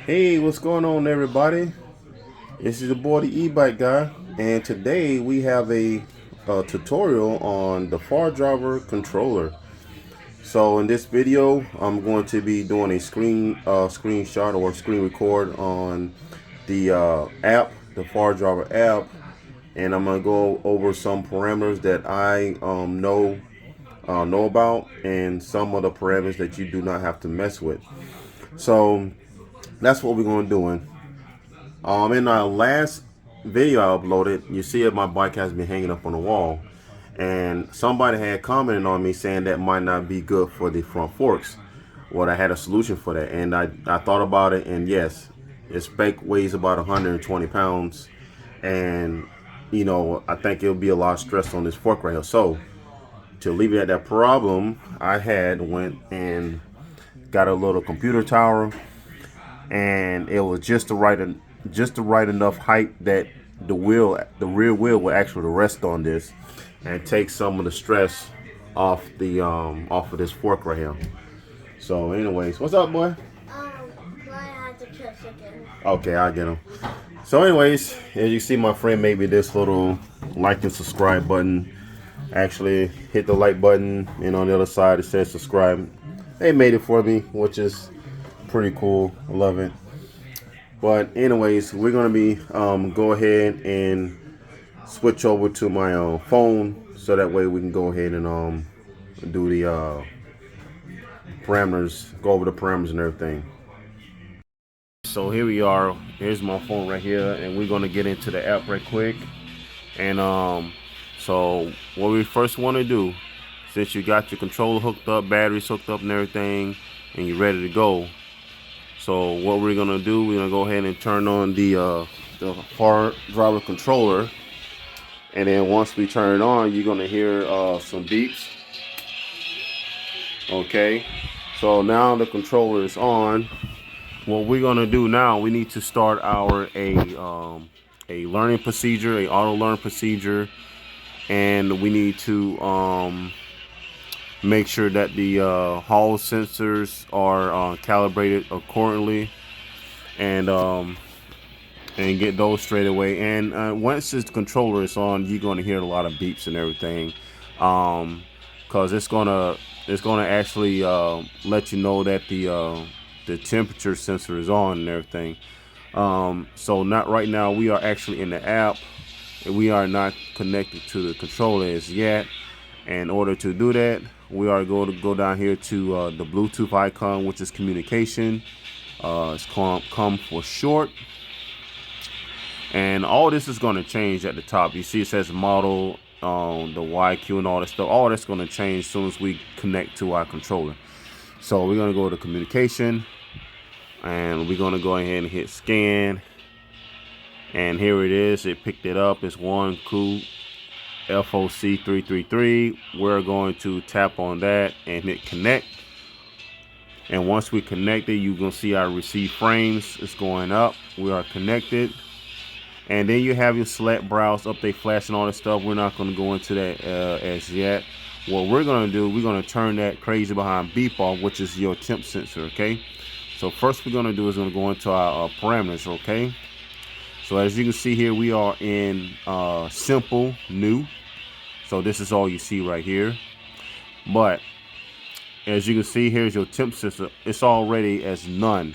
Hey, what's going on, everybody? This is the boy, the e-bike guy, and today we have a tutorial on the fardriver controller. So in this video, I'm going to be doing a screenshot or screen record on the app, the fardriver app, and I'm gonna go over some parameters that I know about, and some of the parameters that you do not have to mess with. So that's what we're going to do. In our last video I uploaded, you see that my bike has been hanging up on the wall, and somebody had commented on me saying that might not be good for the front forks. Well, I had a solution for that, and I thought about it, and yes, its spec weighs about 120 pounds, and I think it'll be a lot of stress on this fork right here. So to alleviate that problem, I had went and got a little computer tower, and it was just the right enough height that the rear wheel will actually rest on this and take some of the stress off of this fork right here. So anyways, what's up, boy? I had to kill chicken. Okay, I get him. So anyways, as you see, my friend made me this little like and subscribe button. Actually hit the like button, and on the other side it says subscribe. They made it for me, which is pretty cool. I love it. But anyways, we're gonna be go ahead and switch over to my phone, so that way we can go ahead and do the parameters, go over the parameters and everything. So here we are. Here's my phone right here, and we're gonna get into the app right quick. And so what we first want to do, since you got your controller hooked up, batteries hooked up, and everything, and you're ready to go. So what we're gonna do, we're gonna go ahead and turn on the fardriver controller, and then once we turn it on, you're gonna hear some beeps. Okay, so now the controller is on. What we're gonna do now, we need to start a learning procedure, a auto learn procedure, and we need to make sure that the hall sensors are calibrated accordingly, and get those straight away. And once this controller is on, you're going to hear a lot of beeps and everything, because it's gonna actually let you know that the temperature sensor is on and everything. So not right now, we are actually in the app, and we are not connected to the controller as yet. In order to do that, we are going to go down here to the Bluetooth icon, which is communication. It's COM for short. And all this is going to change at the top. You see it says model, the YQ and all that stuff. All that's going to change as soon as we connect to our controller. So we're going to go to communication, and we're going to go ahead and hit scan. And here it is. It picked it up. It's one cool FOC 333. We're going to tap on that and hit connect. And once we connect it, you're going to see our receive frames is going up. We are connected. And then you have your select, browse, update, flash, and all that stuff. We're not going to go into that as yet. What we're going to do, we're going to turn that crazy behind beep off, which is your temp sensor, okay? So first we're going to do is going to go into our parameters, okay? So as you can see here, we are in simple, new. So this is all you see right here. But as you can see, here's your temp sensor. It's already as none.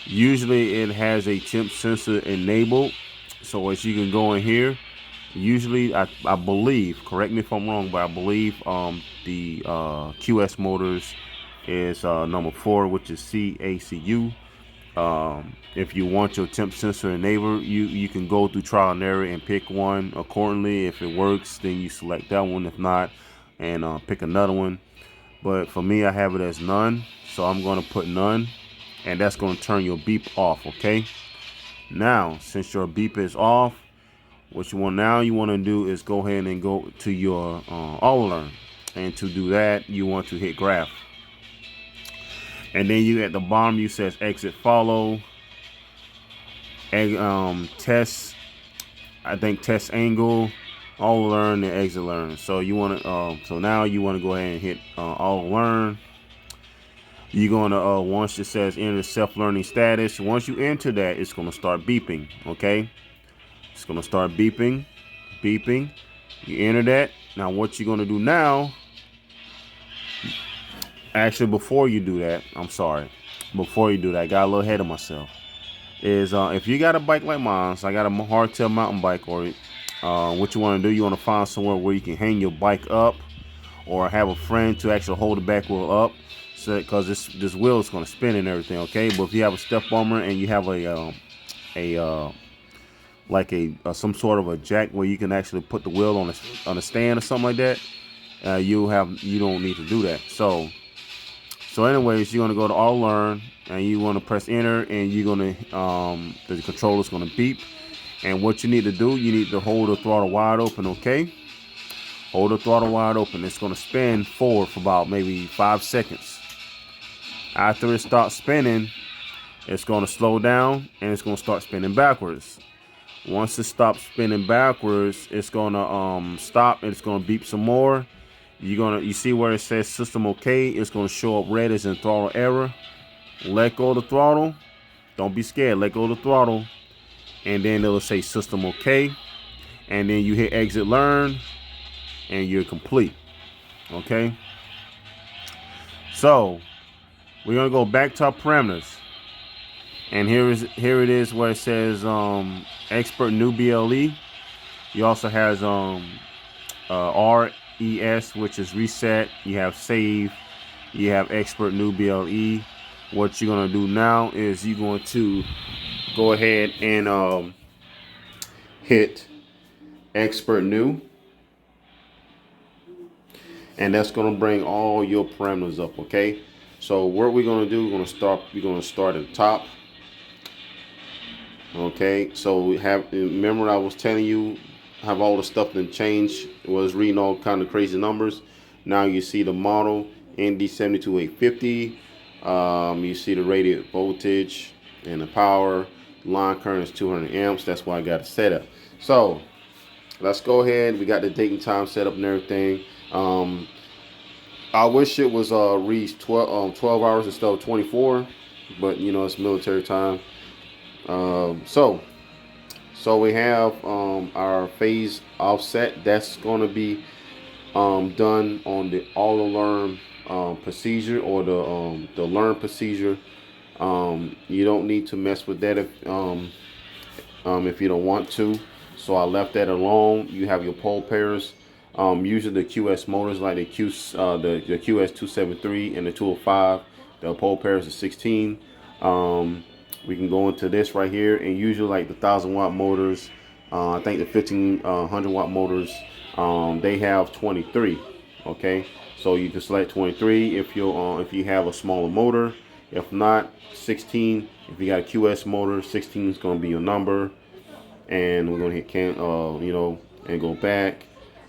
Usually it has a temp sensor enabled. So as you can go in here, usually I believe, correct me if I'm wrong, but I believe the QS motors is number 4, which is CACU. If you want your temp sensor enabled, you can go through trial and error and pick one accordingly. If it works, then you select that one. If not, and pick another one. But for me, I have it as none, so I'm going to put none, and that's going to turn your beep off. Okay, now since your beep is off, what you want to do is go ahead and go to your auto learn, and to do that, you want to hit graph. And then you at the bottom, you says exit follow, test, I think test angle, all learn, and exit learn. So you want to so now you want to go ahead and hit all learn. You're gonna once it says enter self-learning status, once you enter that, it's gonna start beeping. Okay, it's gonna start beeping. You enter that. Now what you're gonna do now? Actually, before you do that, I'm sorry. Before you do that, I got a little ahead of myself. Is if you got a bike like mine, so I got a hardtail mountain bike, or what you want to do, you want to find somewhere where you can hang your bike up, or have a friend to actually hold the back wheel up, so because this wheel is going to spin and everything. Okay, but if you have a step bumper and you have a like some sort of a jack where you can actually put the wheel on a stand or something like that, you don't need to do that. So anyways, you're gonna go to all learn and you want to press enter, and you're gonna the controller's gonna beep. And what you need to do, you need to hold the throttle wide open. Okay, hold the throttle wide open. It's gonna spin forward for about maybe 5 seconds. After it starts spinning, it's gonna slow down and it's gonna start spinning backwards. Once it stops spinning backwards, it's gonna stop and it's gonna beep some more. You see where it says system okay, it's gonna show up red as in throttle error. Let go of the throttle. Don't be scared, let go of the throttle. And then it'll say system okay. And then you hit exit learn and you're complete. Okay. So we're gonna go back to our parameters. And here it is where it says expert new BLE. You also has RES, which is reset. You have save. You have expert new BLE. What you're gonna do now is you're going to go ahead and hit expert new, and that's gonna bring all your parameters up. Okay. So what we're gonna do, we're gonna start at the top. Okay, so we remember I was telling you, have all the stuff that changed, was reading all kind of crazy numbers. Now you see the model ND72850. You see the rated voltage and the power. Line current is 200 amps. That's why I got it set up. So let's go ahead. We got the date and time set up and everything. I wish it was reached 12 hours instead of 24, but you know it's military time. So we have our phase offset. That's going to be done on the auto learn procedure, or the learn procedure. You don't need to mess with that if you don't want to. So I left that alone. You have your pole pairs. Usually the QS motors, like the QS273 and the 205, the pole pairs are 16. We can go into this right here, and usually like the 1,000-watt motors, I think the 1,500-watt motors, they have 23. Okay, so you can select 23 if you have a smaller motor. If not, 16. If you got a QS motor, 16 is going to be your number. And we're going to hit and go back.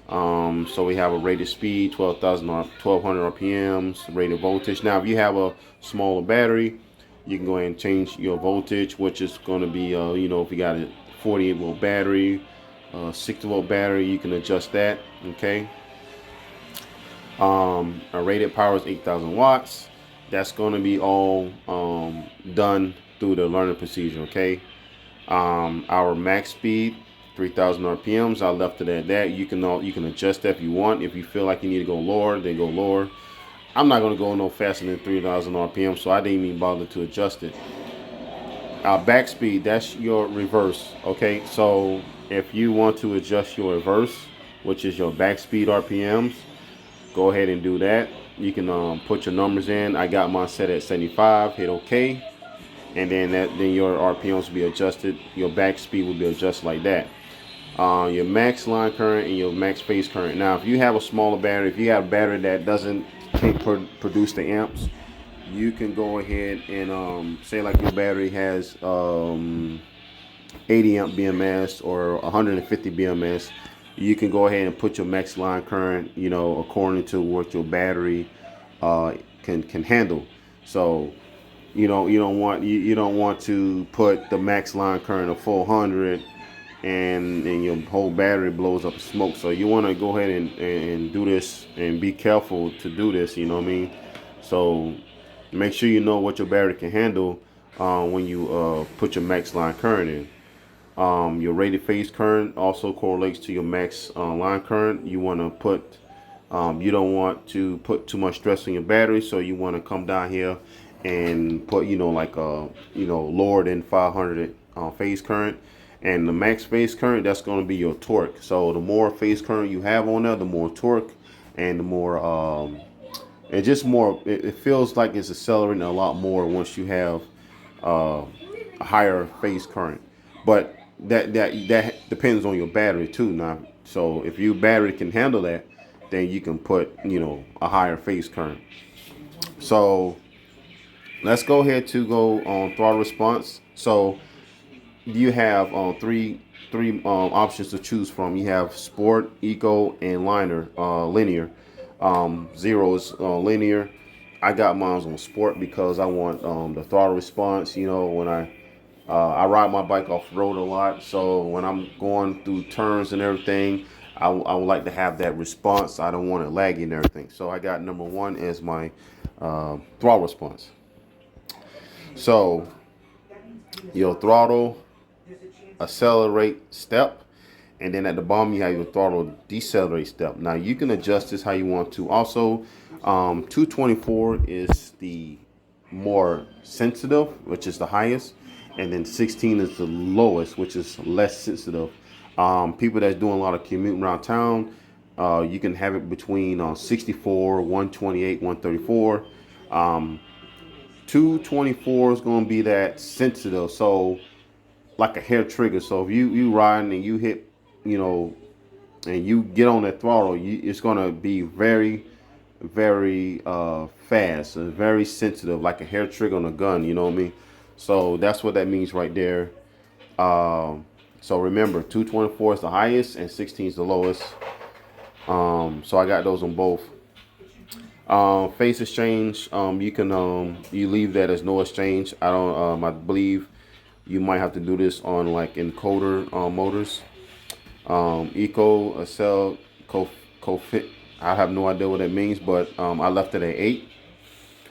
So we have a rated speed, 1200 RPMs, rated voltage. Now, if you have a smaller battery, you can go ahead and change your voltage, which is going to be, if you got a 48-volt battery, 60-volt battery, you can adjust that. Okay. Our rated power is 8,000 watts. That's going to be all done through the learning procedure. Okay. Our max speed, 3,000 RPMs. I left it at that. You can adjust that if you want. If you feel like you need to go lower, then go lower. I'm not going to go no faster than 3,000 RPM, so I didn't even bother to adjust it. Our back speed, that's your reverse. Okay, so if you want to adjust your reverse, which is your back speed RPMs, go ahead and do that. You can put your numbers in. I got mine set at 75. Hit OK, and then your RPMs will be adjusted. Your back speed will be adjusted like that. Your max line current and your max phase current. Now, if you have a smaller battery, if you have a battery that can't produce the amps, you can go ahead and say like your battery has 80 amp BMS or 150 BMS. You can go ahead and put your max line current, according to what your battery can handle. So you don't want to put the max line current of 400 and your whole battery blows up in smoke. So you want to go ahead and do this and be careful to do this, you know what I mean? So Make sure you know what your battery can handle when you put your max line current in. Your rated phase current also correlates to your max line current. You want to put, you don't want to put too much stress on your battery, so you want to come down here and put, like lower than 500 phase current. And the max phase current, that's going to be your torque. So the more phase current you have on there, the more torque, and the more and just more. It feels like it's accelerating a lot more once you have a higher phase current. But that depends on your battery too. Now, so if your battery can handle that, then you can put a higher phase current. So let's go ahead to go on throttle response. So you have three options to choose from. You have sport, eco, and linear. Zero is linear. I got mine on sport because I want the throttle response. When I ride my bike off road a lot, so when I'm going through turns and everything, I would like to have that response. I don't want it laggy and everything. So I got number one as my throttle response. So your throttle accelerate step, and then at the bottom you have your throttle decelerate step. Now you can adjust this how you want to. Also, 224 is the more sensitive, which is the highest, and then 16 is the lowest, which is less sensitive. People that's doing a lot of commuting around town, you can have it between 64, 128, 134. 224 is going to be that sensitive, so like a hair trigger. So if you riding and you hit, and you get on that throttle, it's going to be very, very fast and very sensitive, like a hair trigger on a gun. You know what I mean? So that's what that means right there. So remember, 224 is the highest and 16 is the lowest. So I got those on both. Phase exchange, you can you leave that as no exchange. I don't. I believe you might have to do this on like encoder motors. Eco, cell, co-fit. I have no idea what that means, but I left it at 8.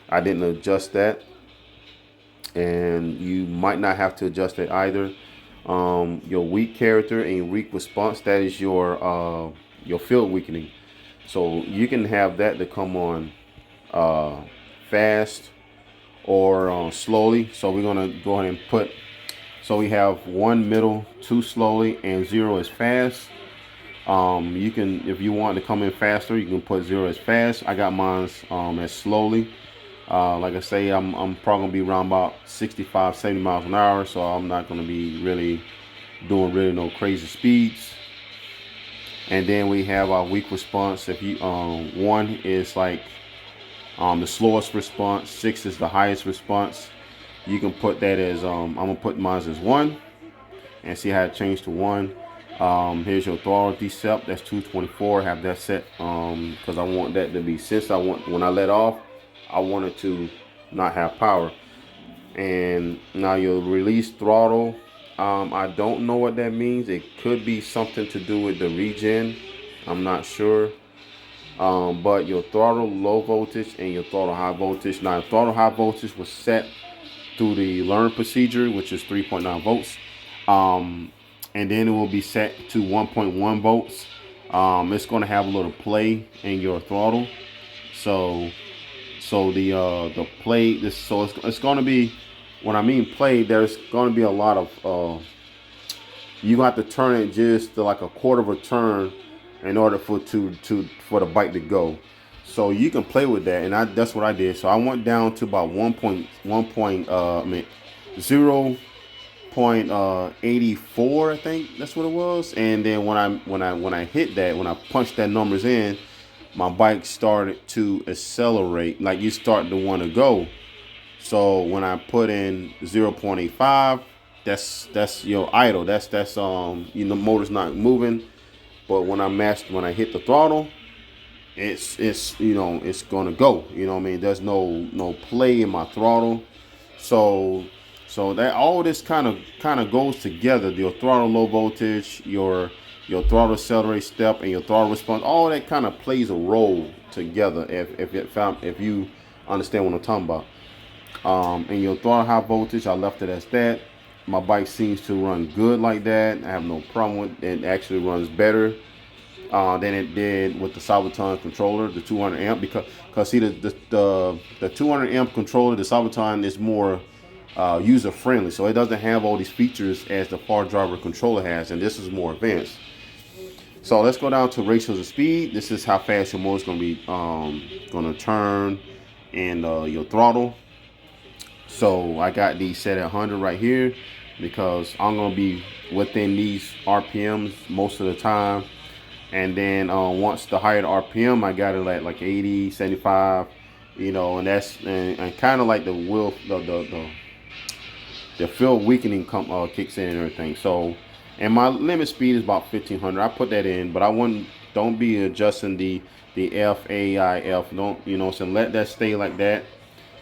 I didn't adjust that, and you might not have to adjust it either. Your weak character and your weak response, that is your field weakening. So you can have that to come on fast or slowly. So we're gonna go ahead and put. So we have 1 middle, 2 slowly, and 0 is fast. You can, if you want to come in faster, you can put 0 as fast. I got mine as slowly. Like I say, I'm probably gonna be around about 65, 70 miles an hour. So I'm not gonna be really doing no crazy speeds. And then we have our weak response. If you 1 is like the slowest response, 6 is the highest response. You can put that as I'm gonna put mine as 1, and see how it changed to 1. Here's your throttle decept. That's 224. Have that set because I want that to be, since when I let off, I want it to not have power. And now your release throttle. I don't know what that means. It could be something to do with the regen. I'm not sure. But your throttle low voltage and your throttle high voltage. Now, throttle high voltage was set through the learn procedure, which is 3.9 volts. And then it will be set to 1.1 volts. It's going to have a little play in your throttle. So the play, so it's going to be, when I mean play, there's going to be a lot of, you have to turn it just to like a quarter of a turn in order for the bike to go. So you can play with that, and that's what I did. So I went down to about 0.84, I think that's what it was. And then when I hit that, when I punched that numbers in, my bike started to accelerate, like you start to want to go. So when I put in 0.85, that's your idle. That's motor's not moving. But when I hit the throttle, it's gonna go. You know what I mean? There's no play in my throttle. So that all this kind of goes together. Your throttle low voltage, your throttle accelerate step, and your throttle response. All that kind of plays a role together. If you understand what I'm talking about. And your throttle high voltage, I left it as that. My bike seems to run good like that. I have no problem with it. It actually runs better than it did with the Sabaton controller, the 200 amp, because see the 200 amp controller, the Sabaton is more user friendly, so it doesn't have all these features as the fardriver controller has, and this is more advanced. So let's go down to ratios of speed. This is how fast your motor's going to be going to turn, and your throttle. So I got these set at 100 right here because I'm going to be within these RPMs most of the time. And then once the higher the RPM, I got it at like 80, 75, you know, and that's and kind of like the wheel, the field weakening kicks in and everything. So, and my limit speed is about 1500. I put that in, but I wouldn't. Don't be adjusting the F, A, I, F. Don't, you know, so let that stay like that,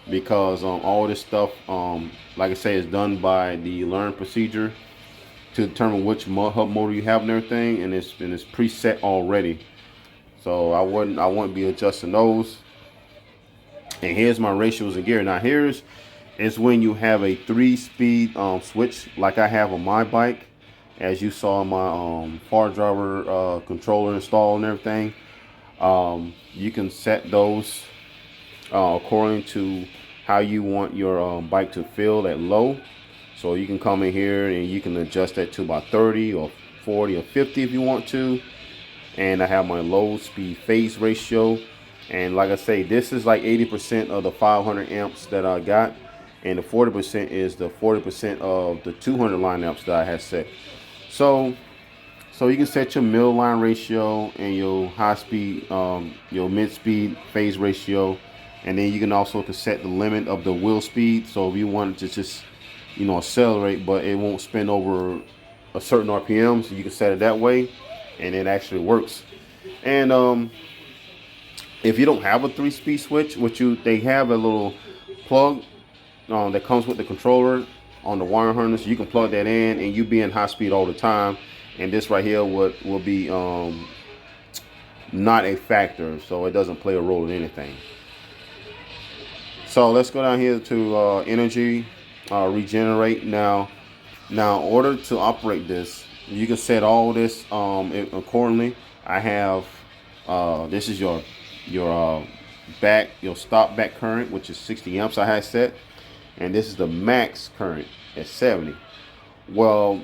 because all this stuff, like I say, is done by the learn procedure to determine which hub motor you have and everything, and it's preset already. So I wouldn't be adjusting those. And here's my ratios of gear. Now here's when you have a 3-speed switch like I have on my bike, as you saw my fardriver controller installed and everything. You can set those according to how you want your bike to feel at low. So you can come in here and you can adjust that to about 30 or 40 or 50 if you want to. And I have my low speed phase ratio. And like I say, this is like 80% of the 500 amps that I got. And the 40% is the 40% of the 200 line amps that I had set. So you can set your middle line ratio and your high speed, your mid speed phase ratio. And then you can also set the limit of the wheel speed. So if you want to just, you know, accelerate, but it won't spin over a certain RPM, so you can set it that way, and it actually works. And if you don't have a 3-speed switch, they have a little plug that comes with the controller on the wire harness. You can plug that in, and you be in high speed all the time. And this right here will be not a factor, so it doesn't play a role in anything. So let's go down here to energy. Regenerate. Now in order to operate this, you can set all this accordingly. I have this is your stop back current, which is 60 amps I had set, and this is the max current at 70. Well,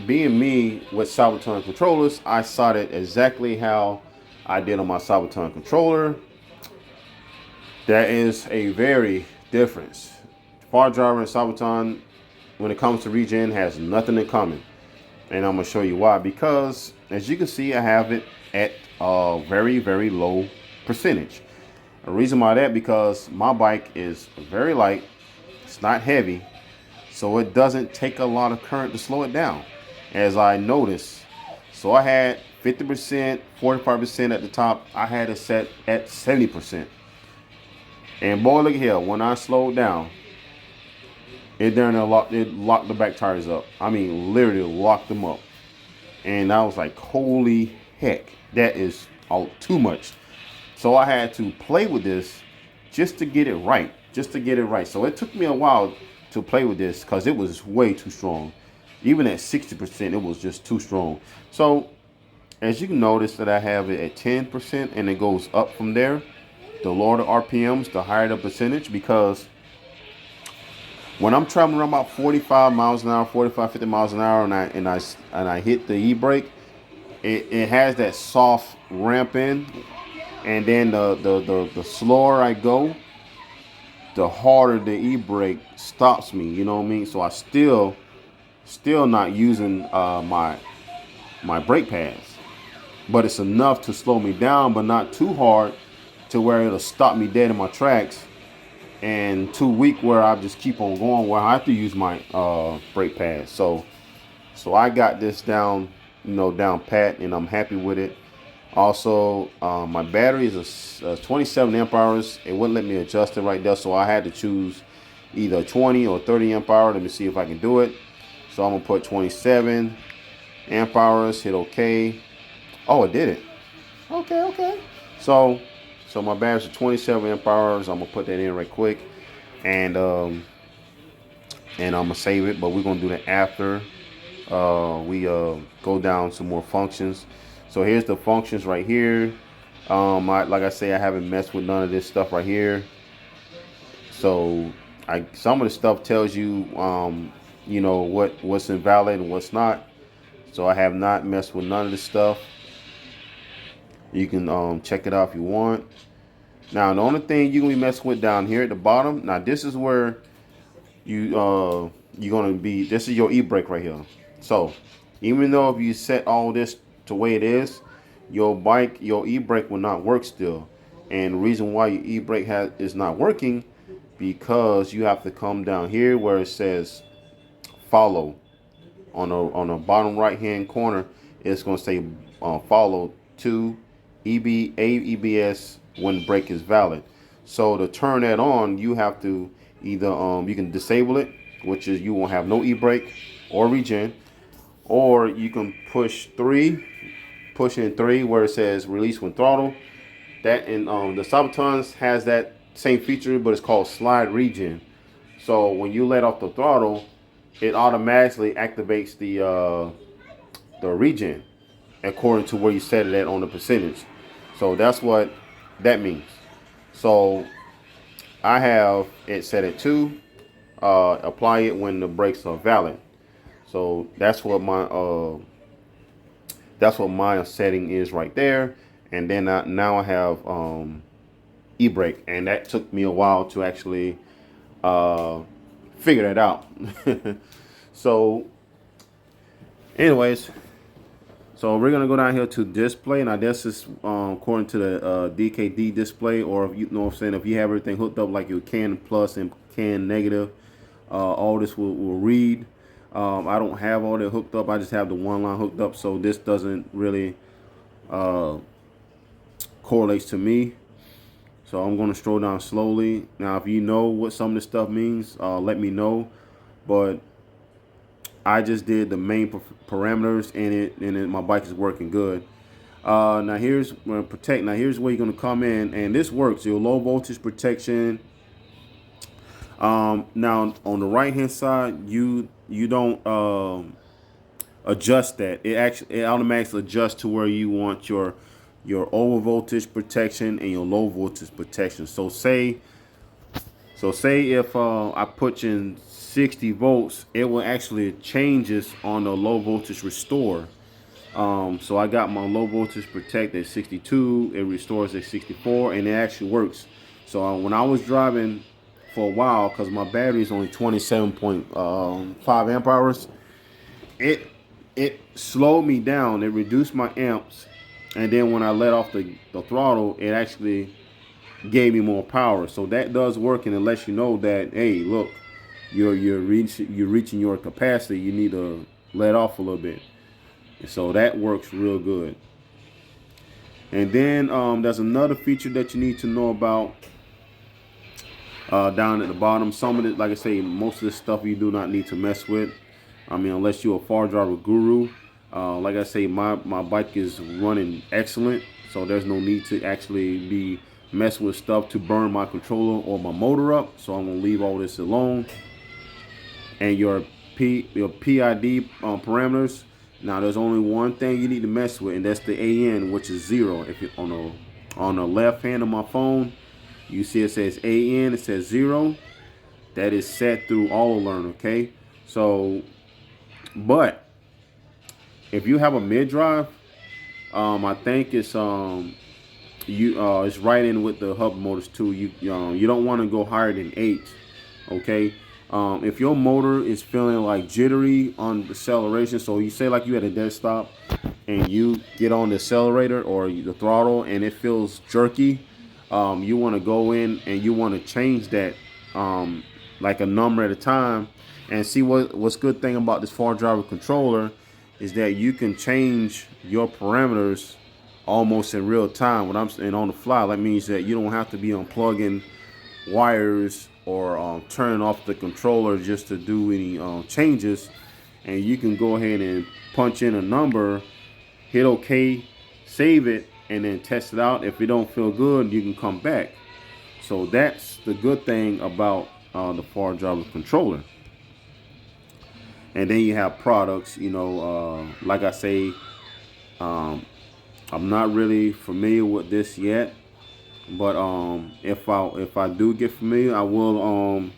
being me with Sabaton controllers, I saw it exactly how I did on my Sabaton controller. That is a very difference. fardriver and Sabaton, when it comes to regen, has nothing in common. And I'm going to show you why. Because, as you can see, I have it at a very, very low percentage. The reason why that, because my bike is very light. It's not heavy. So it doesn't take a lot of current to slow it down, as I noticed. So I had 50%, 45% at the top. I had it set at 70%. And boy, look here, when I slowed down, it locked the back tires up. I mean, literally locked them up. And I was like, holy heck, that is all too much. So I had to play with this just to get it right. So it took me a while to play with this because it was way too strong. Even at 60%, it was just too strong. So as you can notice that I have it at 10% and it goes up from there. The lower the RPMs, the higher the percentage, because when I'm traveling around about 45 miles an hour, 45, 50 miles an hour, and I hit the e-brake, it has that soft ramp in, and then the slower I go, the harder the e-brake stops me. You know what I mean? So I still not using my brake pads, but it's enough to slow me down, but not too hard to where it'll stop me dead in my tracks, and too weak where I just keep on going where I have to use my brake pads. So I got this down, down pat, and I'm happy with it. Also, my battery is a 27 amp hours. It wouldn't let me adjust it right there, so I had to choose either 20 or 30 amp hour. Let me see if I can do it. So I'm gonna put 27 amp hours, hit OK. Oh, it did it. Okay. So my battery's 27 amp hours. I'm gonna put that in right quick. and I'm gonna save it, but we're gonna do that after we go down some more functions. So here's the functions right here. Like I say, I haven't messed with none of this stuff right here. So some of the stuff tells you you know what's invalid and what's not. So I have not messed with none of this stuff. You can check it out if you want. Now the only thing you're gonna be messing with down here at the bottom. Now this is where you're gonna be. This is your e-brake right here. So even though if you set all this to way it is, your e-brake will not work still. And the reason why your e-brake is not working, because you have to come down here where it says follow on the bottom right hand corner. It's gonna say follow to ABS when brake is valid. So to turn that on, you have to either you can disable it, which is you won't have no e-brake or regen, or you can push in three where it says release when throttle. That and the Sabotons has that same feature, but it's called slide regen. So when you let off the throttle, it automatically activates the regen according to where you set it at on the percentage. So that's what that means. So I have it set at 2. Apply it when the brakes are valid. So that's what my setting is right there. And then now I have e-brake, and that took me a while to actually figure that out. So anyways, so we're gonna go down here to display. Now this is according to the DKD display, or if you know what I'm saying, if you have everything hooked up like your CAN plus and CAN negative, all this will read. I don't have all that hooked up. I just have the one line hooked up, so this doesn't really correlates to me. So I'm going to scroll down slowly. Now, if you know what some of this stuff means, let me know. But I just did the main parameters and my bike is working good. Now here's where protect. Now here's where you're going to come in, and this works. Your low voltage protection. Now on the right hand side, you don't adjust that. It automatically adjusts to where you want your over voltage protection and your low voltage protection. So say if I put in 60 volts, it will actually changes on the low voltage restore. So I got my low voltage protect at 62, it restores at 64, and it actually works. So when I was driving for a while, because my battery is only 27.5 amp hours, it slowed me down. It reduced my amps, and then when I let off the throttle, it actually gave me more power. So that does work, and it lets you know that, hey, look, you're reaching your capacity. You need to let off a little bit. And so that works real good. And then there's another feature that you need to know about down at the bottom. Some of it, like I say, most of this stuff you do not need to mess with. I mean, unless you're a fardriver guru. Like I say, my bike is running excellent, so there's no need to actually be messing with stuff to burn my controller or my motor up. So I'm gonna leave all this alone. And your PID parameters. Now there's only one thing you need to mess with, and that's the AN, which is 0. If you're on the left hand of my phone, you see it says AN, it says 0. That is set through all alert, okay? So, but if you have a mid drive, I think it's it's right in with the hub motors too. You don't want to go higher than 8, okay? If your motor is feeling like jittery on the acceleration, so you say like you at a dead stop and you get on the accelerator or the throttle and it feels jerky, you want to go in and you want to change that like a number at a time. And see what's good thing about this fardriver controller is that you can change your parameters almost in real time. What I'm saying, on the fly, that means that you don't have to be unplugging wires or turning off the controller just to do any changes. And you can go ahead and punch in a number, hit OK, save it, and then test it out. If it don't feel good, you can come back. So that's the good thing about the fardriver controller. And then you have products, you know, like I say, I'm not really familiar with this yet, but if I do get familiar, I will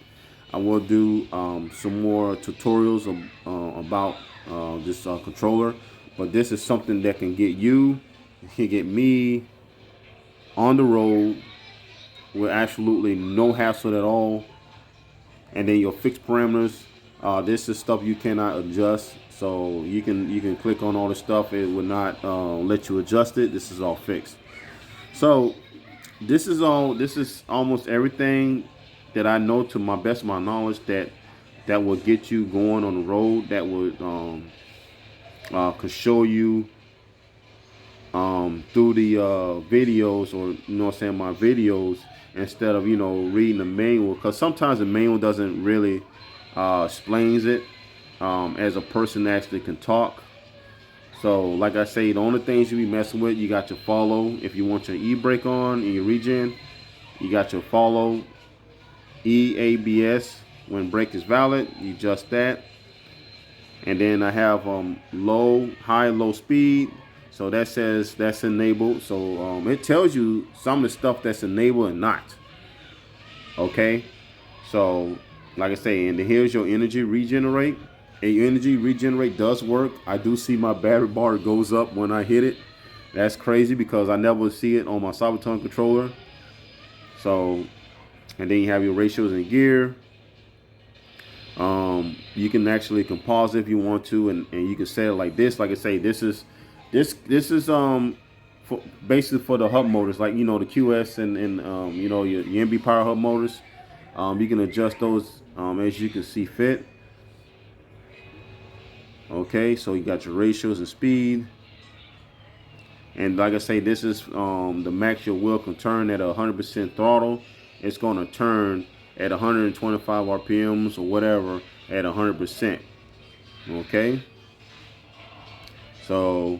do some more tutorials about this controller. But this is something that can get you, can get me on the road with absolutely no hassle at all. And then your fixed parameters. This is stuff you cannot adjust, so you can click on all the stuff. It will not let you adjust it. This is all fixed. So this is almost everything that I know to my best of my knowledge that will get you going on the road. That would could show you through the videos, or you know what I'm saying, my videos, instead of, you know, reading the manual, because sometimes the manual doesn't really explains it as a person that actually can talk. So like I say, the only things you be messing with, you got your follow. If you want your e-brake on and your regen, you got your follow, EABS when brake is valid, you adjust that. And then I have low, high, low speed. So that says that's enabled. So it tells you some of the stuff that's enabled and not. Okay. So like I say, and here's your energy regenerate. And your energy regenerate does work. I do see my battery bar goes up when I hit it. That's crazy because I never see it on my Sabaton controller. So, and then you have your ratios and gear. You can actually composite if you want to, and you can set it like this. Like I say, this is for, basically for the hub motors, like, you know, the QS and you know, your MB power hub motors. You can adjust those as you can see fit. Okay, so you got your ratios and speed. And like I say, this is the max your wheel can turn at 100% throttle. It's going to turn at 125 RPMs or whatever at 100%. Okay, so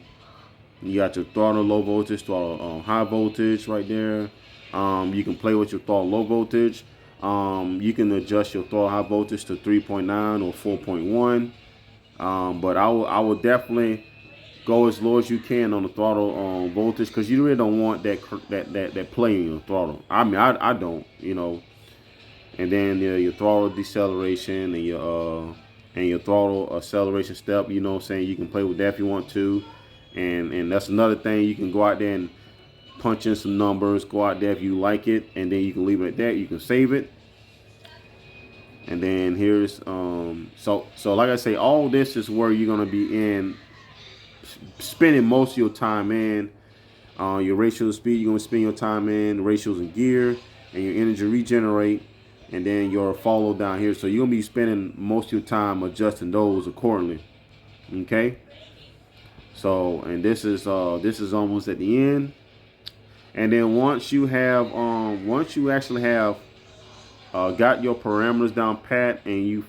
you got your throttle low voltage, throttle high voltage right there. You can play with your throttle low voltage. You can adjust your throttle high voltage to 3.9 or 4.1. But I will definitely go as low as you can on the throttle voltage, because you really don't want that play in your throttle. I mean, I don't, you know. And then your throttle deceleration and your throttle acceleration step, you know what I'm saying, you can play with that if you want to. And that's another thing, you can go out there and punch in some numbers, go out there if you like it, and then you can leave it at that. You can save it. And then here's so like I say, all this is where you're gonna be in, spending most of your time in. Your ratios of speed, you're gonna spend your time in ratios and gear, and your energy regenerate, and then your follow down here. So you're gonna be spending most of your time adjusting those accordingly. Okay. So, and this is almost at the end. And then once you actually have got your parameters down pat, and you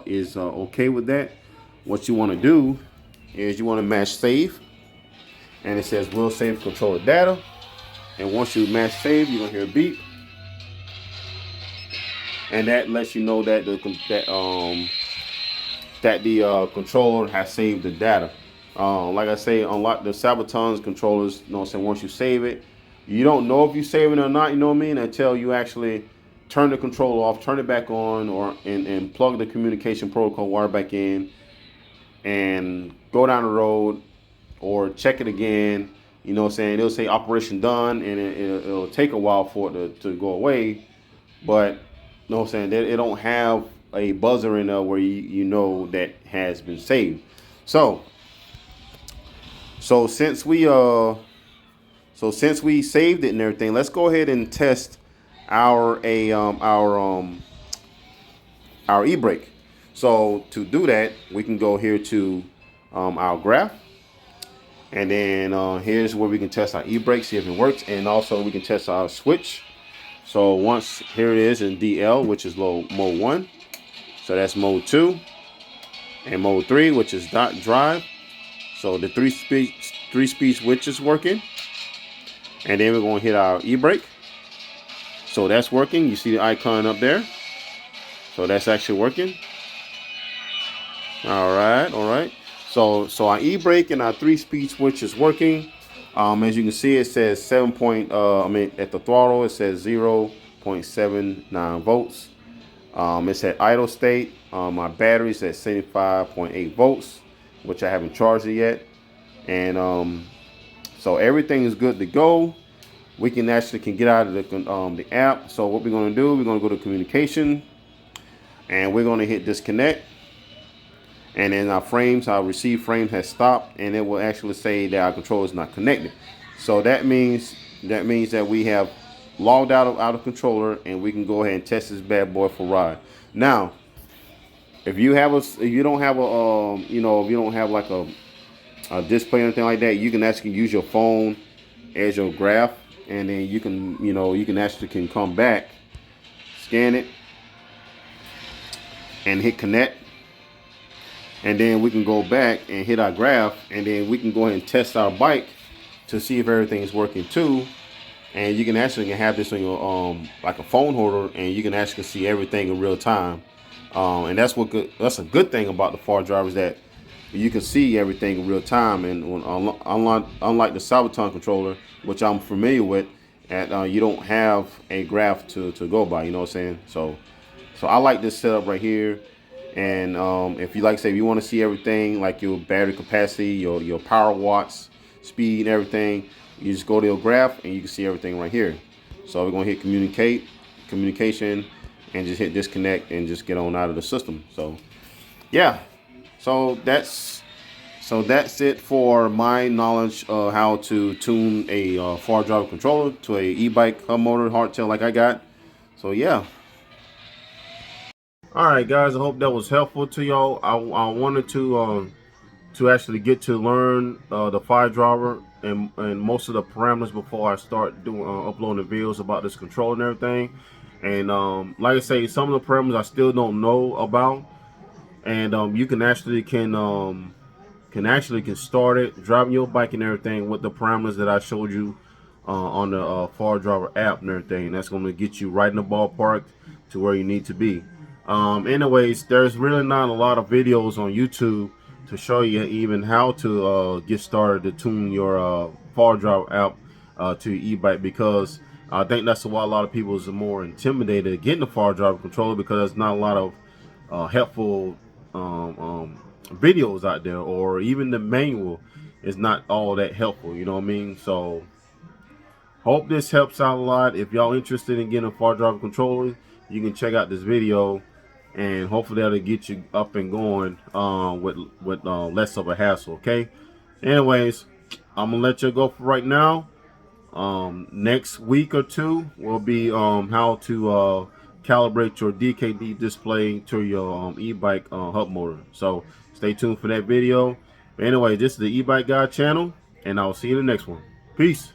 is okay with that, what you want to do is you want to match save, and it says will save controller data. And once you match save, you're gonna hear a beep, and that lets you know that the controller has saved the data. Like I say, unlock the Sabaton's controllers, you know what I'm saying, once you save it, you don't know if you save it or not, you know what I mean, until you actually turn the controller off, turn it back on, or and plug the communication protocol wire back in, and go down the road, or check it again. You know what I'm saying, it'll say operation done, and it'll take a while for it to go away. But you know what I'm saying, it don't have a buzzer in there where you know that has been saved. So since we saved it and everything, let's go ahead and test our e-brake. So to do that, we can go here to our graph, and then here's where we can test our e-brake, see if it works, and also we can test our switch. So once here it is in DL, which is mode 1. So that's mode 2, and mode 3, which is dot drive. So the three speed switch is working, and then we're going to hit our e-brake. So that's working. You see the icon up there. So that's actually working. All right. So our e-brake and our 3-speed switch is working. As you can see, it says 7 point. At the throttle, it says 0.79 volts. It's at idle state. My battery's at 75.8 volts, which I haven't charged it yet. And so everything is good to go. We can get out of the app. So what we're going to do, we're going to go to communication, and we're going to hit disconnect. And then our receive frame has stopped, and it will actually say that our controller is not connected. So that means that we have logged out of controller, and we can go ahead and test this bad boy for ride. Now, if you don't have like a display or anything like that, you can actually use your phone as your graph, and then you can actually come back, scan it, and hit connect. And then we can go back and hit our graph, and then we can go ahead and test our bike to see if everything is working too. And you can actually have this on your like a phone holder, and you can actually see everything in real time. And that's a good thing about the fardriver, is that you can see everything in real time. And unlike the Sabaton controller, which I'm familiar with, you don't have a graph to go by. You know what I'm saying? So I like this setup right here. And if you if you want to see everything, like your battery capacity, your power watts, speed, and everything, you just go to your graph and you can see everything right here. So we're gonna hit communication, and just hit disconnect and just get on out of the system. So yeah, so that's it for my knowledge of how to tune a fardriver controller to a e-bike hub motor hardtail like I got. So yeah. All right, guys. I hope that was helpful to y'all. I wanted to actually get to learn the fardriver and most of the parameters before I start doing uploading videos about this control and everything. And like I say, some of the parameters I still don't know about, and you can actually start it driving your bike and everything with the parameters that I showed you on the fardriver app and everything. That's going to get you right in the ballpark to where you need to be. Anyways, there's really not a lot of videos on YouTube to show you even how to get started to tune your fardriver app to your e-bike, because I think that's why a lot of people is more intimidated getting the fardriver controller, because there's not a lot of helpful videos out there, or even the manual is not all that helpful. You know what I mean? So hope this helps out a lot. If y'all interested in getting a fardriver controller, you can check out this video, and hopefully that'll get you up and going with less of a hassle. Okay. Anyways, I'm gonna let you go for right now. Next week or two will be how to calibrate your DKD display to your e-bike hub motor. So stay tuned for that video. But anyway, this is the E-Bike Guy channel, and I'll see you in the next one. Peace.